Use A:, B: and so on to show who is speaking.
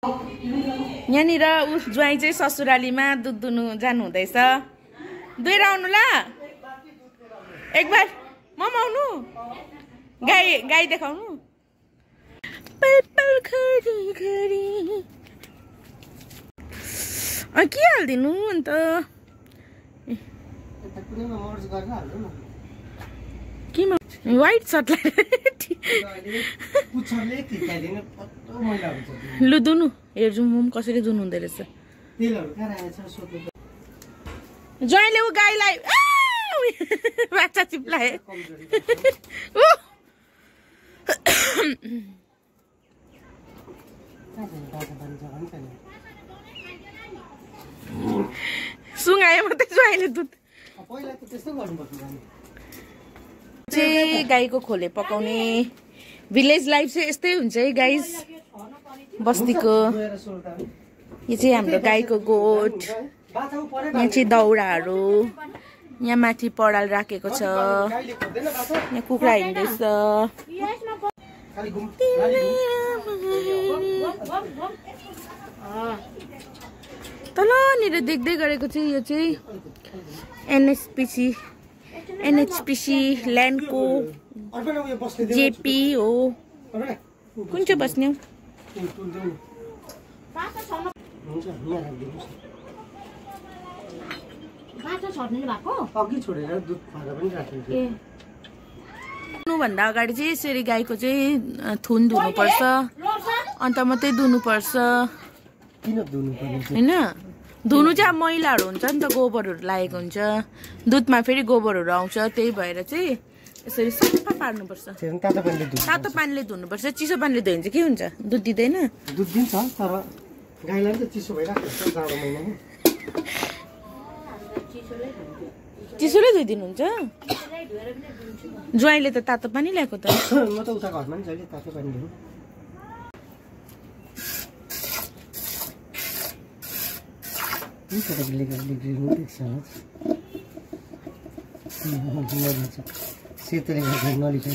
A: यहाँनिर उस ज्वाइँ चाहिँ ससुरालीमा दुध दुनु जानु हुँदैछ। दुई आउनु ल एक बार मम आउनु गाई देखाउनु। के हालिदिनु अन्त केमा व्हाइट सर्ट लु दुनु हेर्छु म कसरी दुनु हुँदो रहेछ। ज्वाइँले ऊ गाईलाई बाछा चिप्लाए। सुँगायो मात्रै ज्वाइँले दुध चाहिँ गाईको खोले पकाउने। भिलेज लाइफ चाहिँ यस्तै हुन्छ है गाइस बस्तीको। यो चाहिँ हाम्रो गाईको गोठ। यहाँ चाहिँ दाउराहरू। यहाँ माथि पराल राखेको छ। यहाँ कुखुरा हिँड्दैछ। तलनिर देख्दै गरेको चाहिँ यो चाहिँ एनएचपीसी ल्यान्डको जेपी हो। कुन चाहिँ बस्ने भन्दा अगाडि चाहिँ यसरी गाईको चाहिँ थुन धुनुपर्छ अन्त मात्रै धुनुपर्छ होइन। धुनु चाहिँ अब मैलाहरू हुन्छ नि त गोबरहरू लागेको हुन्छ। दुधमा फेरि गोबरहरू आउँछ त्यही भएर चाहिँ यसरी सफा पार्नुपर्छ। तातो पानीले धुनुपर्छ। चिसो पानीले धुयो भने चाहिँ के हुन्छ दुध दिँदैन।
B: दुध दिन्छ तर गाईलाई त चिसो भइराख्छ जाडो महिनामा।
A: चिसोले धोइदिनुहुन्छ। ज्वाइँले त तातो पानी ल्याएको त।
B: म त उता घरमा नि जहिले तातो पानी दिनु। सेतोले नलिखाइ